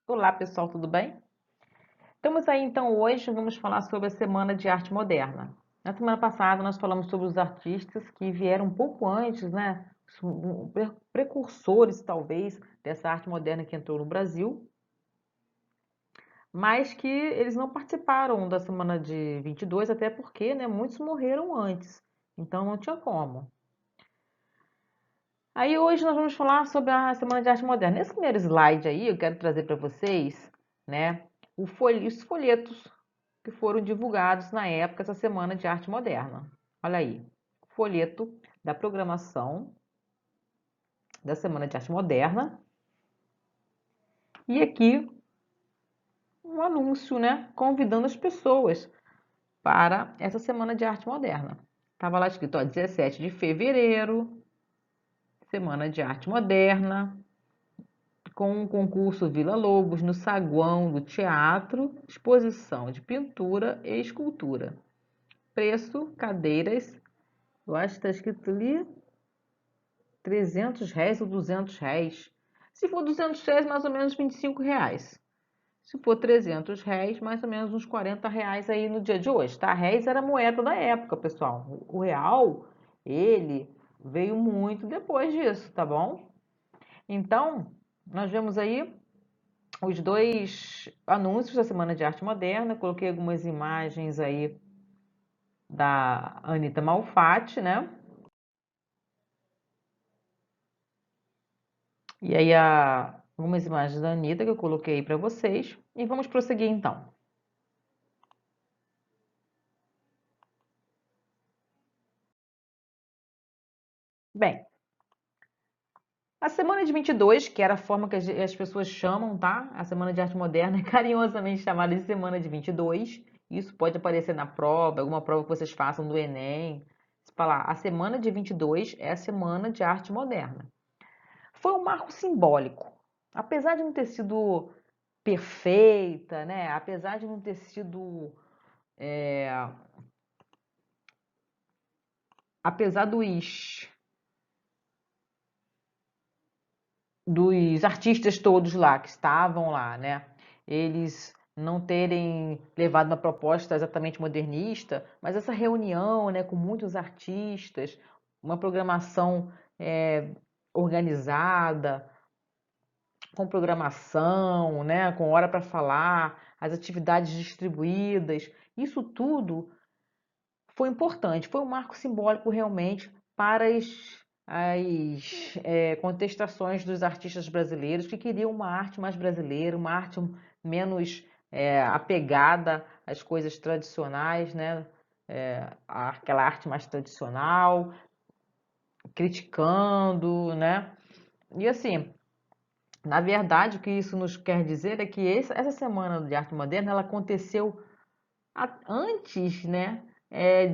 Olá, pessoal, tudo bem? Estamos aí então hoje, vamos falar sobre a Semana de Arte Moderna. Na semana passada nós falamos sobre os artistas que vieram um pouco antes, né? Precursores, talvez, dessa arte moderna que entrou no Brasil, mas que eles não participaram da Semana de 22, até porque, né, muitos morreram antes, então não tinha como. Aí hoje nós vamos falar sobre a Semana de Arte Moderna. Nesse primeiro slide aí, eu quero trazer para vocês, né, os folhetos que foram divulgados na época essa Semana de Arte Moderna. Olha aí, folheto da programação da Semana de Arte Moderna. E aqui um anúncio, né, convidando as pessoas para essa Semana de Arte Moderna. Estava lá escrito, ó, 17 de fevereiro, Semana de Arte Moderna, com o concurso Vila Lobos no saguão do teatro, exposição de pintura e escultura. Preço, cadeiras, eu acho que está escrito ali R$ 300 ou R$ 200. Se for R$ 200, mais ou menos R$ 25. Se for R$ 300, mais ou menos uns R$ 40 aí no dia de hoje, tá? Réis era a moeda da época, pessoal. O real, ele veio muito depois disso, tá bom? Então, nós vemos aí os dois anúncios da Semana de Arte Moderna. Coloquei algumas imagens aí da Anitta Malfatti, né? E aí algumas imagens da Anitta que eu coloquei para vocês. E vamos prosseguir então. Bem, a Semana de 22, que era a forma que as pessoas chamam, tá? A Semana de Arte Moderna é carinhosamente chamada de Semana de 22. Isso pode aparecer na prova, alguma prova que vocês façam do Enem. Se falar, a Semana de 22 é a Semana de Arte Moderna. Foi um marco simbólico. Apesar de não ter sido perfeita, né? Apesar de não ter sido... apesar dos artistas todos lá que estavam lá, né? Eles não terem levado uma proposta exatamente modernista, mas essa reunião, né, com muitos artistas, uma programação organizada, com programação, né, com hora para falar, as atividades distribuídas, isso tudo foi importante, foi um marco simbólico realmente para as contestações dos artistas brasileiros que queriam uma arte mais brasileira, uma arte menos apegada às coisas tradicionais, né? Aquela arte mais tradicional, criticando, né? E assim, na verdade, o que isso nos quer dizer é que essa Semana de Arte Moderna ela aconteceu antes, né,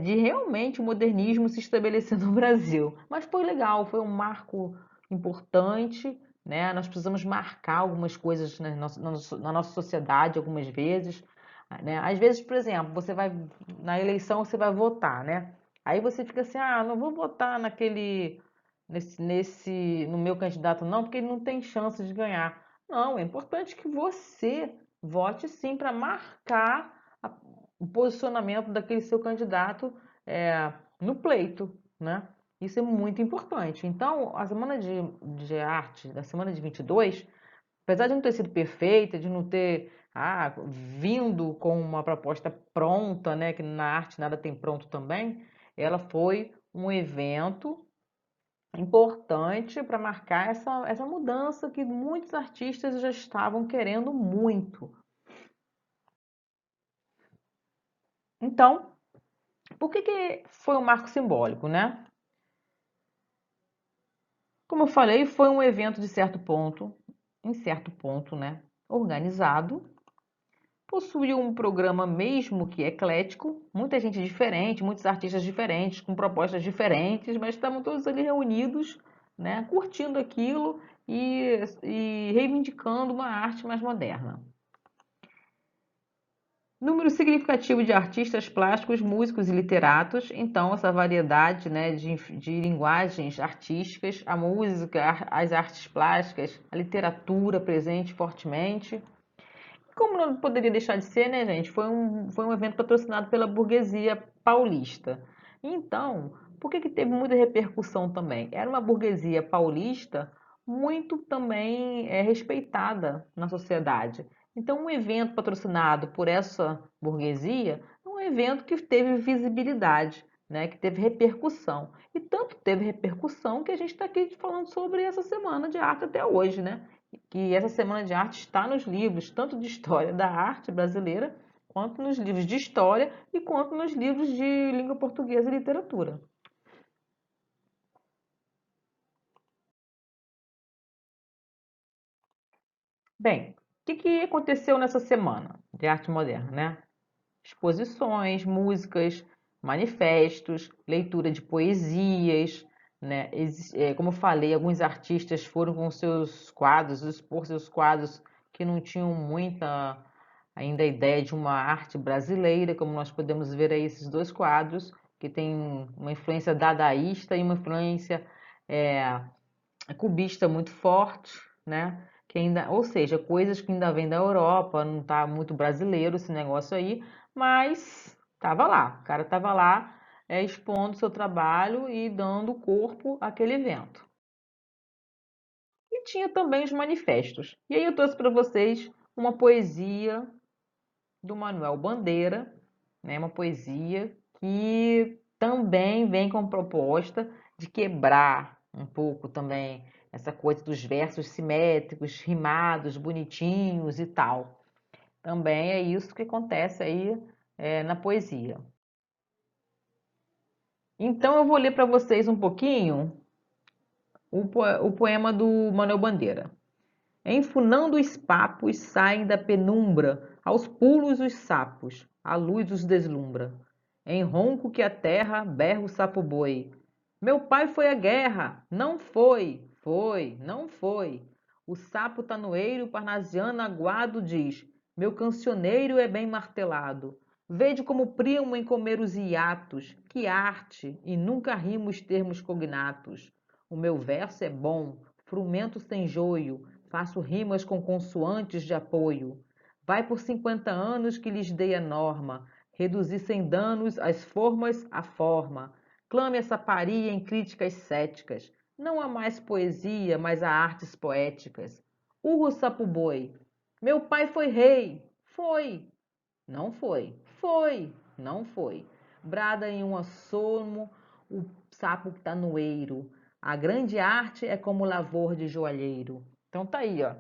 de realmente o modernismo se estabelecer no Brasil. Mas foi legal, foi um marco importante, né? Nós precisamos marcar algumas coisas na nossa sociedade algumas vezes, né? Às vezes, por exemplo, você vai na eleição, você vai votar, né? Aí você fica assim, ah, não vou votar no meu candidato não, porque ele não tem chance de ganhar. Não, é importante que você vote sim para marcar o posicionamento daquele seu candidato no pleito, né? Isso é muito importante. Então, a Semana de Arte, da Semana de 22, apesar de não ter sido perfeita, de não ter vindo com uma proposta pronta, né? Que na arte nada tem pronto também, ela foi um evento importante para marcar essa mudança que muitos artistas já estavam querendo muito. Então, por que foi um marco simbólico, né? Como eu falei, foi um evento em certo ponto, né, organizado. Possuiu um programa mesmo que eclético, muita gente diferente, muitos artistas diferentes, com propostas diferentes, mas estavam todos ali reunidos, né, curtindo aquilo e reivindicando uma arte mais moderna. Número significativo de artistas plásticos, músicos e literatos. Então, essa variedade, né, de linguagens artísticas, a música, as artes plásticas, a literatura presente fortemente. Como não poderia deixar de ser, né, gente? Foi um evento patrocinado pela burguesia paulista. Então, por que que teve muita repercussão também? Era uma burguesia paulista muito também respeitada na sociedade. Então, um evento patrocinado por essa burguesia é um evento que teve visibilidade, né, que teve repercussão. E tanto teve repercussão que a gente está aqui falando sobre essa semana de arte até hoje, né? Que essa semana de arte está nos livros, tanto de história da arte brasileira, quanto nos livros de história e quanto nos livros de língua portuguesa e literatura. Bem, o que aconteceu nessa semana de arte moderna, né? Exposições, músicas, manifestos, leitura de poesias, né? Como eu falei, alguns artistas foram com seus quadros, expor seus quadros que não tinham muita ainda ideia de uma arte brasileira, como nós podemos ver aí esses dois quadros, que tem uma influência dadaísta e uma influência é, cubista muito forte, né? Que ainda, ou seja, coisas que ainda vêm da Europa, não está muito brasileiro esse negócio aí, mas estava lá, o cara estava lá expondo seu trabalho e dando corpo àquele evento. E tinha também os manifestos. E aí eu trouxe para vocês uma poesia do Manuel Bandeira, né, uma poesia que também vem com proposta de quebrar um pouco também essa coisa dos versos simétricos, rimados, bonitinhos e tal. Também é isso que acontece aí na poesia. Então eu vou ler para vocês um pouquinho o poema do Manuel Bandeira. Enfunando os papos saem da penumbra, aos pulos os sapos, a luz os deslumbra. Em ronco que a terra berra o sapo-boi. Meu pai foi à guerra, não foi, foi, não foi. O sapo tanoeiro parnasiano aguado diz: meu cancioneiro é bem martelado. Vede como primo em comer os hiatos, que arte, e nunca rimo os termos cognatos. O meu verso é bom, frumento sem joio, faço rimas com consoantes de apoio. Vai por 50 anos que lhes dei a norma, reduzir sem danos as formas à forma. Clame essa paria em críticas céticas. Não há mais poesia, mas há artes poéticas. Urro sapo-boi. Meu pai foi rei. Foi. Não foi. Foi. Não foi. Brada em um assomo o sapo tanoeiro. A grande arte é como lavor de joalheiro. Então tá aí, ó,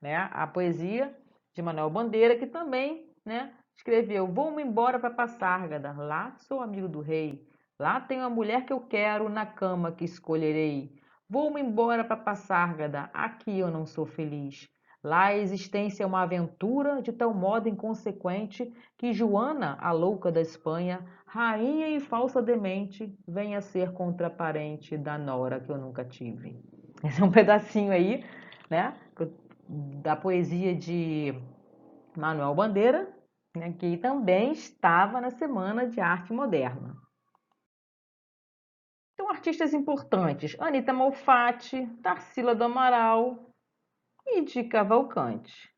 né? A poesia de Manuel Bandeira, que também, né, escreveu: Vou-me embora para Passárgada, lá sou amigo do rei, lá tenho a mulher que eu quero, na cama que escolherei. Vou-me embora para Passárgada, aqui eu não sou feliz. Lá a existência é uma aventura de tal modo inconsequente que Joana, a louca da Espanha, rainha e falsa demente, venha ser contraparente da nora que eu nunca tive. Esse é um pedacinho aí, né, da poesia de Manuel Bandeira, né, que também estava na Semana de Arte Moderna. Então, artistas importantes: Anita Malfatti, Tarsila do Amaral e de Cavalcante.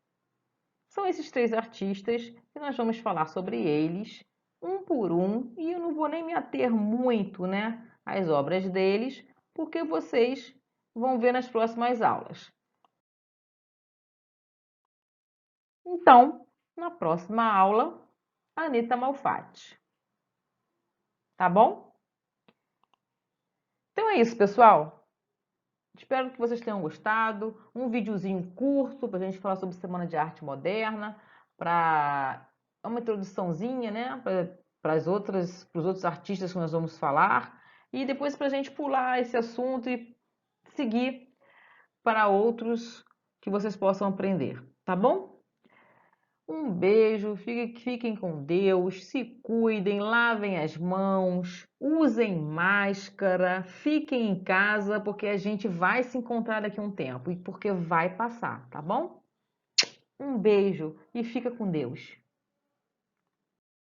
São esses três artistas que nós vamos falar sobre eles, um por um, e eu não vou nem me ater muito, né, às obras deles, porque vocês vão ver nas próximas aulas. Então, na próxima aula, Anita Malfatti. Tá bom? Então é isso, pessoal. Espero que vocês tenham gostado. Um videozinho curto para a gente falar sobre Semana de Arte Moderna, para uma introduçãozinha, né, para os outros artistas que nós vamos falar, e depois para a gente pular esse assunto e seguir para outros que vocês possam aprender, tá bom? Um beijo, fiquem com Deus, se cuidem, lavem as mãos, usem máscara, fiquem em casa, porque a gente vai se encontrar daqui a um tempo e porque vai passar, tá bom? Um beijo e fica com Deus.